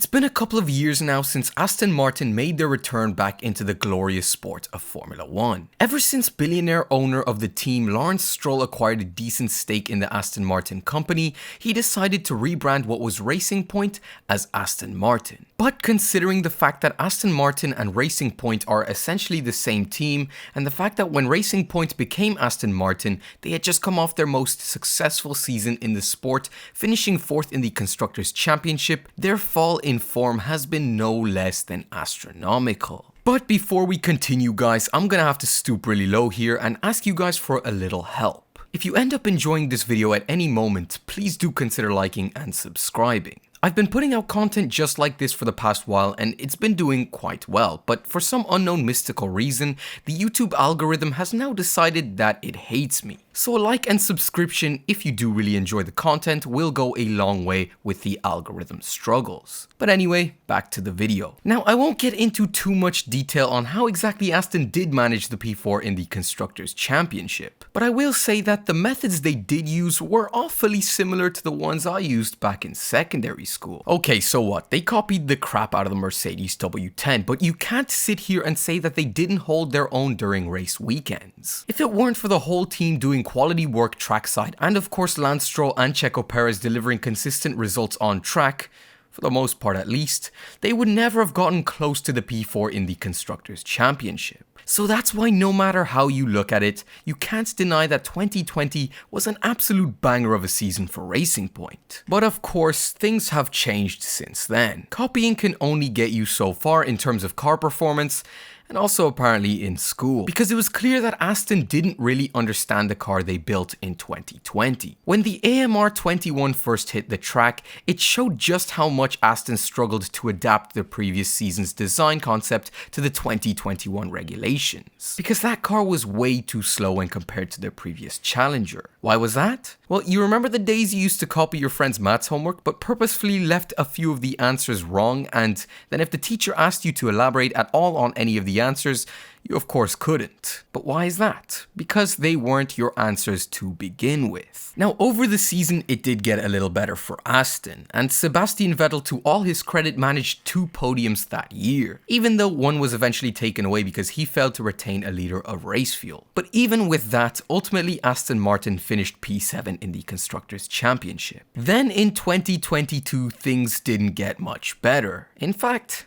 It's been a couple of years now since Aston Martin made their return back into the glorious sport of Formula 1. Ever since billionaire owner of the team Lawrence Stroll acquired a decent stake in the Aston Martin company, he decided to rebrand what was Racing Point as Aston Martin. But considering the fact that Aston Martin and Racing Point are essentially the same team, and the fact that when Racing Point became Aston Martin, they had just come off their most successful season in the sport, finishing 4th in the Constructors' Championship, their fall in form has been no less than astronomical. But before we continue guys, I'm gonna have to stoop really low here and ask you guys for a little help. If you end up enjoying this video at any moment, please do consider liking and subscribing. I've been putting out content just like this for the past while and it's been doing quite well, but for some unknown mystical reason, the YouTube algorithm has now decided that it hates me. So a like and subscription, if you do really enjoy the content, will go a long way with the algorithm struggles. But anyway, back to the video. Now I won't get into too much detail on how exactly Aston did manage the P4 in the Constructors' Championship, but I will say that the methods they did use were awfully similar to the ones I used back in secondary school. Okay, so what? They copied the crap out of the Mercedes W10, but you can't sit here and say that they didn't hold their own during race weekends. If it weren't for the whole team doing quality work trackside, and of course Lance Stroll and Checo Perez delivering consistent results on track, for the most part at least, they would never have gotten close to the P4 in the Constructors' Championship. So that's why no matter how you look at it, you can't deny that 2020 was an absolute banger of a season for Racing Point. But of course, things have changed since then. Copying can only get you so far in terms of car performance, and also apparently in school, because it was clear that Aston didn't really understand the car they built in 2020. When the AMR 21 first hit the track, it showed just how much Aston struggled to adapt the previous season's design concept to the 2021 regulations, because that car was way too slow when compared to their previous challenger. Why was that? Well, you remember the days you used to copy your friend's maths homework but purposefully left a few of the answers wrong, and then if the teacher asked you to elaborate at all on any of the answers, you of course couldn't. But why is that? Because they weren't your answers to begin with. Now over the season it did get a little better for Aston, and Sebastian Vettel, to all his credit, managed 2 podiums that year, even though one was eventually taken away because he failed to retain a liter of race fuel. But even with that, ultimately Aston Martin finished P7 in the Constructors' Championship. Then in 2022 things didn't get much better. In fact,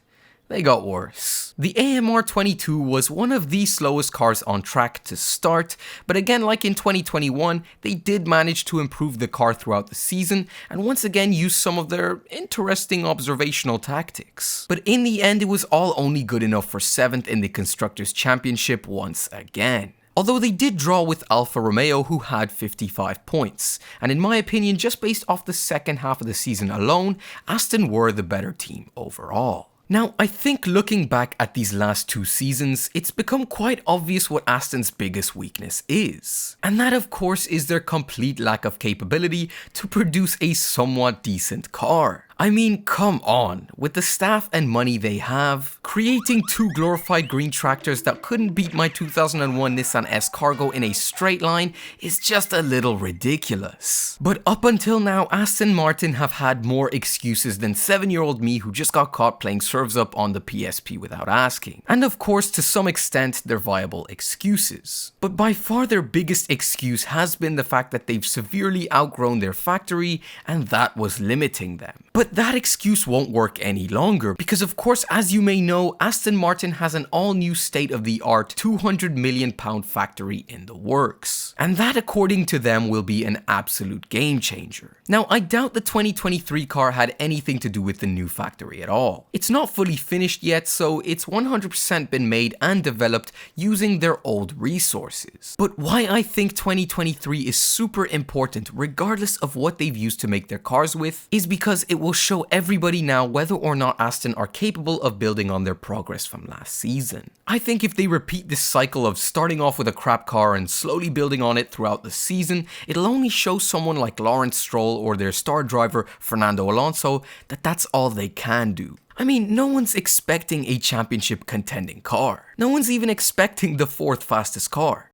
they got worse. The AMR 22 was one of the slowest cars on track to start, but again, like in 2021, they did manage to improve the car throughout the season and once again use some of their interesting observational tactics. But in the end, it was all only good enough for 7th in the Constructors' Championship once again. Although they did draw with Alfa Romeo, who had 55 points, and in my opinion, just based off the second half of the season alone, Aston were the better team overall. Now, I think looking back at these last 2 seasons, it's become quite obvious what Aston's biggest weakness is. And that of course is their complete lack of capability to produce a somewhat decent car. I mean, come on, with the staff and money they have, creating 2 glorified green tractors that couldn't beat my 2001 Nissan S-Cargo in a straight line is just a little ridiculous. But up until now, Aston Martin have had more excuses than 7-year-old me who just got caught playing Serves Up on the PSP without asking. And of course, to some extent, they're viable excuses. But by far their biggest excuse has been the fact that they've severely outgrown their factory, and that was limiting them. But that excuse won't work any longer, because of course, as you may know, Aston Martin has an all-new state-of-the-art £200 million factory in the works. And that, according to them, will be an absolute game changer. Now, I doubt the 2023 car had anything to do with the new factory at all. It's not fully finished yet, so it's 100% been made and developed using their old resources. But why I think 2023 is super important, regardless of what they've used to make their cars with, is because it will show everybody now whether or not Aston are capable of building on their progress from last season. I think if they repeat this cycle of starting off with a crap car and slowly building on it throughout the season, it'll only show someone like Lawrence Stroll or their star driver Fernando Alonso that that's all they can do. I mean, no one's expecting a championship contending car. No one's even expecting the 4th fastest car.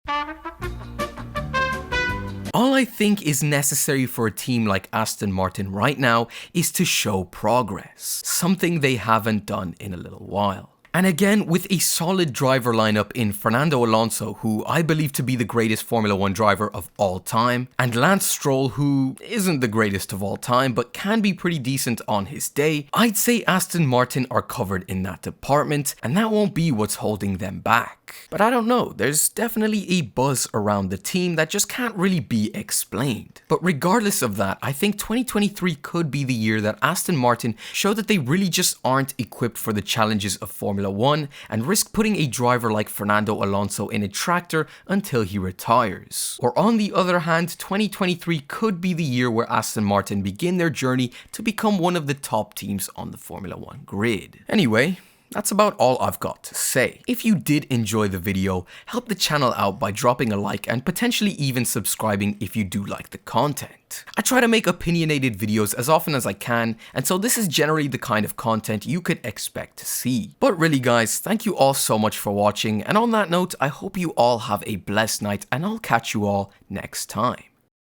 All I think is necessary for a team like Aston Martin right now is to show progress, something they haven't done in a little while. And again, with a solid driver lineup in Fernando Alonso, who I believe to be the greatest Formula 1 driver of all time, and Lance Stroll, who isn't the greatest of all time, but can be pretty decent on his day, I'd say Aston Martin are covered in that department, and that won't be what's holding them back. But I don't know, there's definitely a buzz around the team that just can't really be explained. But regardless of that, I think 2023 could be the year that Aston Martin show that they really just aren't equipped for the challenges of Formula 1 and risk putting a driver like Fernando Alonso in a tractor until he retires. Or on the other hand, 2023 could be the year where Aston Martin begin their journey to become one of the top teams on the Formula 1 grid. Anyway, that's about all I've got to say. If you did enjoy the video, help the channel out by dropping a like and potentially even subscribing if you do like the content. I try to make opinionated videos as often as I can, and so this is generally the kind of content you could expect to see. But really guys, thank you all so much for watching, and on that note, I hope you all have a blessed night and I'll catch you all next time.